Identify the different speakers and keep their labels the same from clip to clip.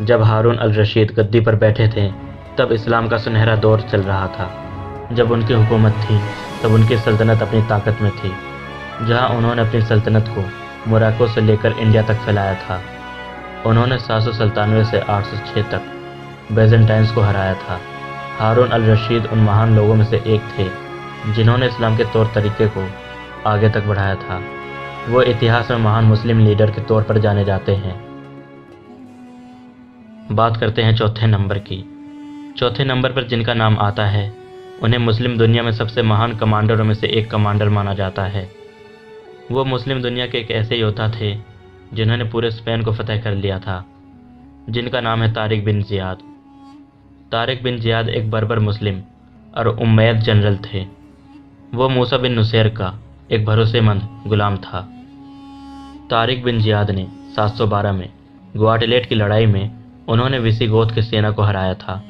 Speaker 1: جب ہارون الرشید گدی پر بیٹھے تھے تب اسلام کا سنہرا دور چل رہا تھا۔ جب ان کی حکومت تھی تب ان کی سلطنت اپنی طاقت میں تھی، جہاں انہوں نے اپنی سلطنت کو موراکو سے لے کر انڈیا تک پھیلایا تھا۔ انہوں نے 797 سے 806 تک بیزنٹائنز کو ہرایا تھا۔ ہارون الرشید ان مہان لوگوں میں سے ایک تھے جنہوں نے اسلام کے طور طریقے کو آگے تک بڑھایا تھا۔ وہ اتہاس میں مہان مسلم لیڈر کے طور پر جانے جاتے ہیں۔ بات کرتے ہیں چوتھے نمبر کی۔ چوتھے نمبر پر جن کا نام آتا ہے انہیں مسلم دنیا میں سب سے مہان کمانڈروں میں سے ایک کمانڈر مانا جاتا ہے۔ وہ مسلم دنیا کے ایک ایسے یودھا تھے جنہوں نے پورے اسپین کو فتح کر لیا تھا، جن کا نام ہے طارق بن زیاد۔ طارق بن زیاد ایک بربر مسلم اور امید جنرل تھے۔ وہ موسیٰ بن نصیر کا ایک بھروسے مند غلام تھا۔ طارق بن زیاد نے 712 میں گواڈیلیٹ کی لڑائی میں انہوں نے ویسی گوتھ کی سینا کو ہرایا تھا۔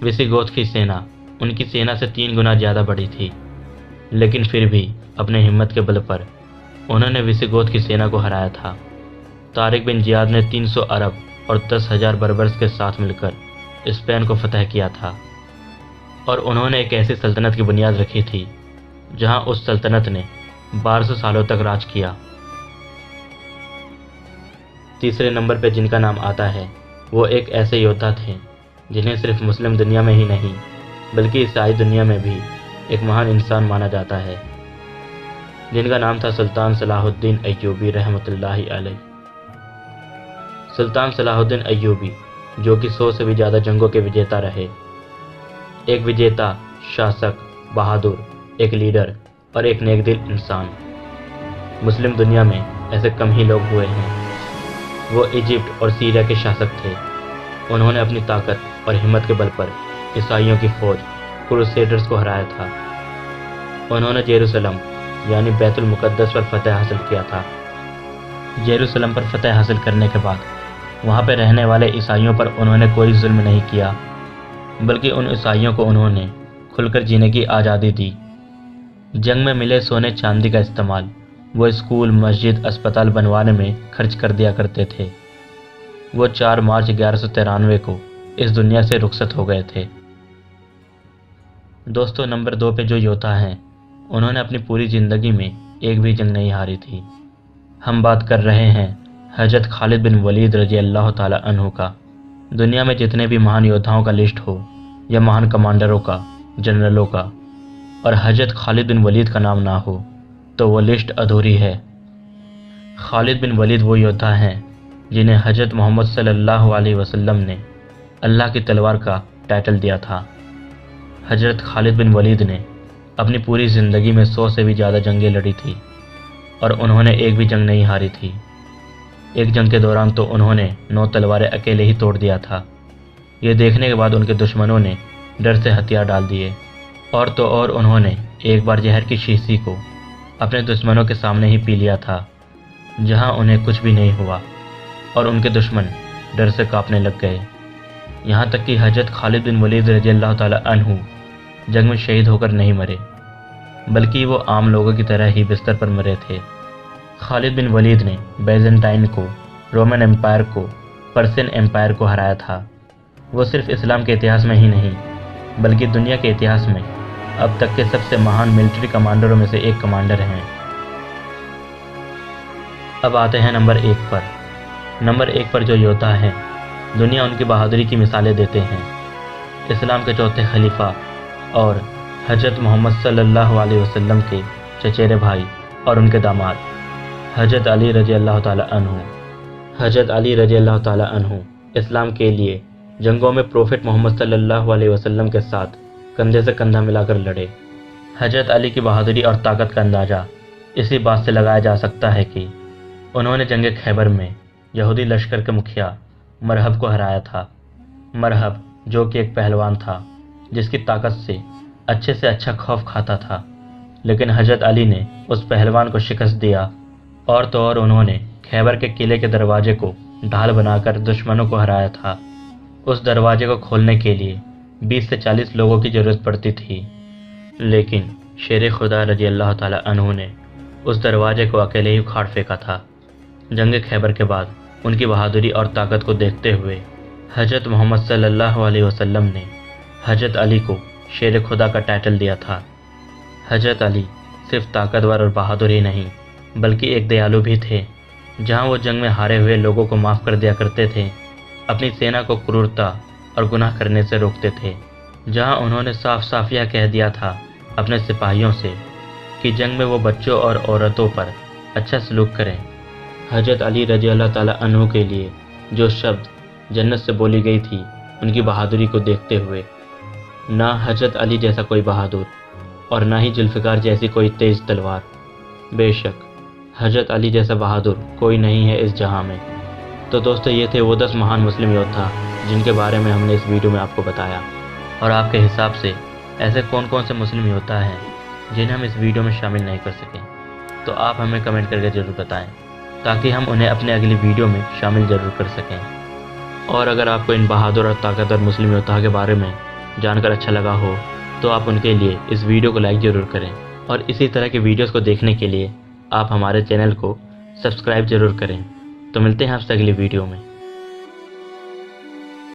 Speaker 1: ویسی گوتھ کی سینا ان کی سینا سے 3 گنا زیادہ بڑی تھی، لیکن پھر بھی اپنے ہمت کے بل پر انہوں نے ویسی گوتھ کی سینا کو ہرایا تھا۔ طارق بن زیاد نے 300 عرب اور 10,000 بربرز کے ساتھ مل کر اسپین کو فتح کیا تھا، اور انہوں نے ایک ایسی سلطنت کی بنیاد رکھی تھی جہاں اس سلطنت نے 1200 سالوں تک راج کیا۔ تیسرے نمبر پہ جن کا نام آتا ہے وہ ایک ایسے یودھا تھے جنہیں صرف مسلم دنیا میں ہی نہیں بلکہ عیسائی دنیا میں بھی ایک مہان انسان مانا جاتا ہے، جن کا نام تھا سلطان صلاح الدین ایوبی رحمۃ اللہ علیہ۔ سلطان صلاح الدین ایوبی جو کہ 100 سے بھی زیادہ جنگوں کے وجیتا رہے، ایک وجیتا، شاسک، بہادر، ایک لیڈر اور ایک نیک دل انسان۔ مسلم دنیا میں ایسے کم ہی لوگ ہوئے ہیں۔ وہ ایجپٹ اور سیریا کے شاسک تھے۔ انہوں نے اپنی طاقت اور ہمت کے بل پر عیسائیوں کی فوج کروسیڈرز کو ہرایا تھا۔ انہوں نے یروشلم یعنی بیت المقدس پر فتح حاصل کیا تھا۔ یروشلم پر فتح حاصل کرنے کے بعد وہاں پہ رہنے والے عیسائیوں پر انہوں نے کوئی ظلم نہیں کیا، بلکہ ان عیسائیوں کو انہوں نے کھل کر جینے کی آزادی دی۔ جنگ میں ملے سونے چاندی کا استعمال وہ اسکول، مسجد، اسپتال بنوانے میں خرچ کر دیا کرتے تھے۔ وہ 4 مارچ 1193 کو اس دنیا سے رخصت ہو گئے تھے۔ دوستو، نمبر 2 پہ جو یودھا ہیں انہوں نے اپنی پوری زندگی میں ایک بھی جنگ نہیں ہاری تھی۔ ہم بات کر رہے ہیں حضرت خالد بن ولید رضی اللہ تعالی عنہ کا۔ دنیا میں جتنے بھی مہان یودھاؤں کا لسٹ ہو یا مہان کمانڈروں کا، جنرلوں کا، اور حضرت خالد بن ولید کا نام نہ ہو تو وہ لسٹ ادھوری ہے۔ خالد بن ولید وہ یودھا ہیں جنہیں حضرت محمد صلی اللہ علیہ وسلم نے اللہ کی تلوار کا ٹائٹل دیا تھا۔ حضرت خالد بن ولید نے اپنی پوری زندگی میں 100 سے بھی زیادہ جنگیں لڑی تھی اور انہوں نے ایک بھی جنگ نہیں ہاری تھی۔ ایک جنگ کے دوران تو انہوں نے 9 تلواریں اکیلے ہی توڑ دیا تھا۔ یہ دیکھنے کے بعد ان کے دشمنوں نے ڈر سے ہتھیار ڈال دیے، اور تو اور انہوں نے ایک بار زہر کی شیشی کو اپنے دشمنوں کے سامنے ہی پی لیا تھا، جہاں انہیں کچھ بھی نہیں ہوا اور ان کے دشمن ڈر سے کانپنے لگ گئے۔ یہاں تک کہ حضرت خالد بن ولید رضی اللہ تعالی عنہ جنگ میں شہید ہو کر نہیں مرے، بلکہ وہ عام لوگوں کی طرح ہی بستر پر مرے تھے۔ خالد بن ولید نے بیزنٹائن کو، رومن امپائر کو، پرسین امپائر کو ہرایا تھا۔ وہ صرف اسلام کے اتہاس میں ہی نہیں بلکہ دنیا کے اتہاس میں اب تک کے سب سے مہان ملٹری کمانڈروں میں سے ایک کمانڈر ہیں۔ اب آتے ہیں نمبر 1 پر۔ نمبر 1 پر جو یودھا ہیں دنیا ان کی بہادری کی مثالیں دیتے ہیں۔ اسلام کے چوتھے خلیفہ اور حضرت محمد صلی اللہ علیہ وسلم کے چچیرے بھائی اور ان کے داماد حضرت علی رضی اللہ تعالی عنہ۔ حضرت علی رضی اللہ تعالی عنہ اسلام کے لیے جنگوں میں پروفٹ محمد صلی اللہ علیہ وسلم کے ساتھ کندھے سے کندھا ملا کر لڑے۔ حضرت علی کی بہادری اور طاقت کا اندازہ اسی بات سے لگایا جا سکتا ہے کہ انہوں نے جنگ خیبر میں یہودی لشکر کے مکھیا مرحب کو ہرایا تھا۔ مرحب جو کہ ایک پہلوان تھا جس کی طاقت سے اچھا خوف کھاتا تھا، لیکن حضرت علی نے اس پہلوان کو شکست دیا، اور تو اور انہوں نے خیبر کے قلعے کے دروازے کو ڈھال بنا کر دشمنوں کو ہرایا تھا۔ اس دروازے کو کھولنے کے لیے 20 سے 40 لوگوں کی ضرورت پڑتی تھی، لیکن شیر خدا رضی اللہ تعالی عنہ نے اس دروازے کو اکیلے ہی اکھاڑ پھینکا تھا۔ جنگ خیبر کے بعد ان کی بہادری اور طاقت کو دیکھتے ہوئے حضرت محمد صلی اللہ علیہ وسلم نے حضرت علی کو شیر خدا کا ٹائٹل دیا تھا۔ حضرت علی صرف طاقتور اور بہادر ہی نہیں بلکہ ایک دیالو بھی تھے۔ جہاں وہ جنگ میں ہارے ہوئے لوگوں کو معاف کر دیا کرتے تھے، اپنی سینا کو کرورتا اور گناہ کرنے سے روکتے تھے۔ جہاں انہوں نے صاف صاف یہ کہہ دیا تھا اپنے سپاہیوں سے کہ جنگ میں وہ بچوں اور عورتوں پر اچھا سلوک کریں۔ حضرت علی رضی اللہ تعالیٰ عنہ کے لیے جو شبد جنت سے بولی گئی تھی، ان کی بہادری کو دیکھتے ہوئے نہ حضرت علی جیسا کوئی بہادر اور نہ ہی ذوالفقار جیسی کوئی تیز تلوار، بے شک حضرت علی جیسا بہادر کوئی نہیں ہے اس جہاں میں۔ تو دوستو، یہ تھے وہ 10 مہان مسلم یودھا جن کے بارے میں ہم نے اس ویڈیو میں آپ کو بتایا۔ اور آپ کے حساب سے ایسے کون کون سے مسلم یودھا ہیں جنہیں ہم اس ویڈیو میں شامل نہیں کر سکیں؟ تو آپ ہمیں کمنٹ کر کے ضرور بتائیں تاکہ ہم انہیں اپنے اگلی ویڈیو میں شامل ضرور کر سکیں۔ اور اگر آپ کو ان بہادر اور طاقتور مسلم یودھا کے بارے میں جان کر اچھا لگا ہو تو آپ ان کے لیے اس ویڈیو کو لائک ضرور کریں، اور اسی طرح کے ویڈیوز کو دیکھنے کے لیے آپ ہمارے چینل کو سبسکرائب ضرور کریں۔ تو ملتے ہیں آپ سے اگلی ویڈیو میں۔